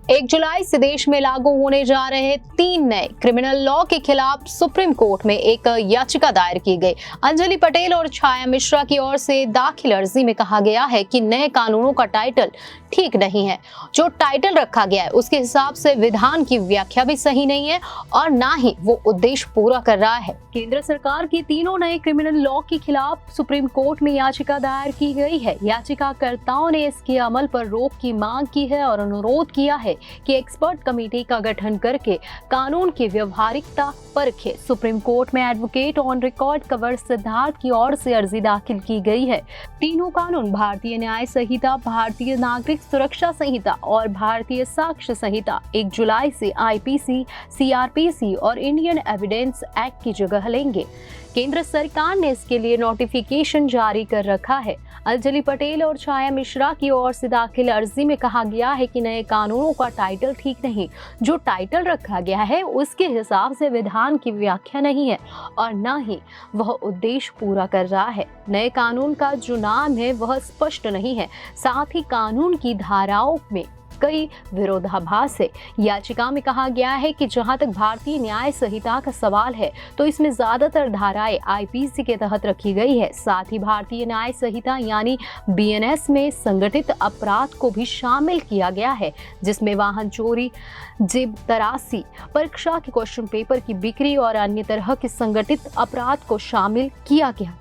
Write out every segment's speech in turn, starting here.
1 जुलाई से देश में लागू होने जा रहे 3 नए क्रिमिनल लॉ के खिलाफ सुप्रीम कोर्ट में एक याचिका दायर की गई। अंजलि पटेल और छाया मिश्रा की ओर से दाखिल अर्जी में कहा गया है कि नए कानूनों का टाइटल ठीक नहीं है। जो टाइटल रखा गया है उसके हिसाब से विधान की व्याख्या भी सही नहीं है और ना ही वो उद्देश्य पूरा कर रहा है। केंद्र सरकार की तीनों नए क्रिमिनल लॉ के खिलाफ सुप्रीम कोर्ट में याचिका दायर की गई है। याचिकाकर्ताओं ने इसके अमल पर रोक की मांग की है और अनुरोध किया है कि एक्सपर्ट कमेटी का गठन करके कानून की व्यवहारिकता परखे। सुप्रीम कोर्ट में advocate on record cover Siddharth की ओर से अर्जी दाखिल की गई है। तीनों कानून भारतीय न्याय संहिता, भारतीय नागरिक सुरक्षा संहिता और भारतीय साक्ष्य संहिता 1 जुलाई से आईपीसी, सीआरपीसी और इंडियन एविडेंस एक्ट की जगह लेंगे। केंद्र सरकार ने इसके लिए नोटिफिकेशन जारी कर रखा है। अंजलि पटेल और छाया मिश्रा की ओर से दाखिल अर्जी में कहा गया है कि नए कानूनों का टाइटल ठीक नहीं। जो टाइटल रखा गया है उसके हिसाब से विधान की व्याख्या नहीं है और न ही वह उद्देश्य पूरा कर रहा है। नए कानून का जो नाम है वह स्पष्ट नहीं है। साथ ही कानून की धाराओं में कई विरोधाभास है। याचिका में कहा गया है कि जहां तक भारतीय न्याय संहिता का सवाल है तो इसमें ज्यादातर धाराएं आईपीसी के तहत रखी गई है। साथ ही भारतीय न्याय संहिता यानी बीएनएस में संगठित अपराध को भी शामिल किया गया है, जिसमें वाहन चोरी, जेब तराशी, परीक्षा के क्वेश्चन पेपर की बिक्री और अन्य तरह के संगठित अपराध को शामिल किया गया।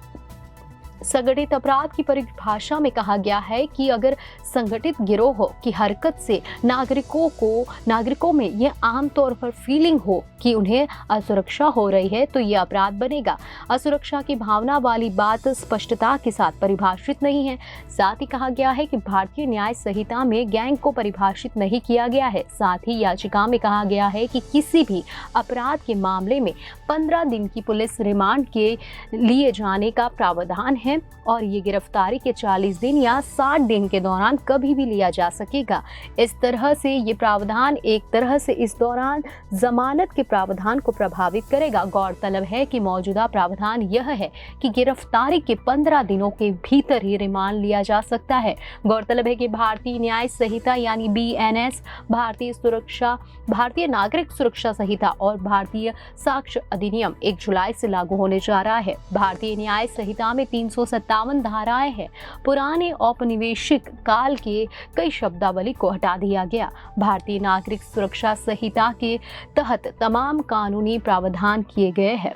संगठित अपराध की परिभाषा में कहा गया है कि अगर संगठित गिरोह की हरकत से नागरिकों में यह आमतौर पर फीलिंग हो कि उन्हें असुरक्षा हो रही है तो यह अपराध बनेगा। असुरक्षा की भावना वाली बात स्पष्टता के साथ परिभाषित नहीं है। साथ ही कहा गया है कि भारतीय न्याय संहिता में गैंग को परिभाषित नहीं किया गया है। साथ ही याचिका में कहा गया है कि किसी भी अपराध के मामले में 15 दिन की पुलिस रिमांड के लिए जाने का प्रावधान है और ये गिरफ्तारी के 40 दिन या 60 दिन के दौरान कभी भी लिया जा सकेगा। इस तरह से ये प्रावधान एक तरह से इस दौरान जमानत के प्रावधान को प्रभावित करेगा। गौरतलब है कि मौजूदा प्रावधान यह है कि गिरफ्तारी के 15 दिनों के भीतर ही रिमांड लिया जा सकता है। गौरतलब है कि भारतीय न्याय संहिता यानी बीएनएस, भारतीय नागरिक सुरक्षा संहिता और भारतीय साक्ष्य अधिनियम 1 जुलाई से लागू होने जा रहा है। भारतीय न्याय संहिता में 357 धाराएं हैं। पुराने औपनिवेशिक काल के कई शब्दावली को हटा दिया गया। भारतीय नागरिक सुरक्षा संहिता के तहत तमाम कानूनी प्रावधान किए गए हैं।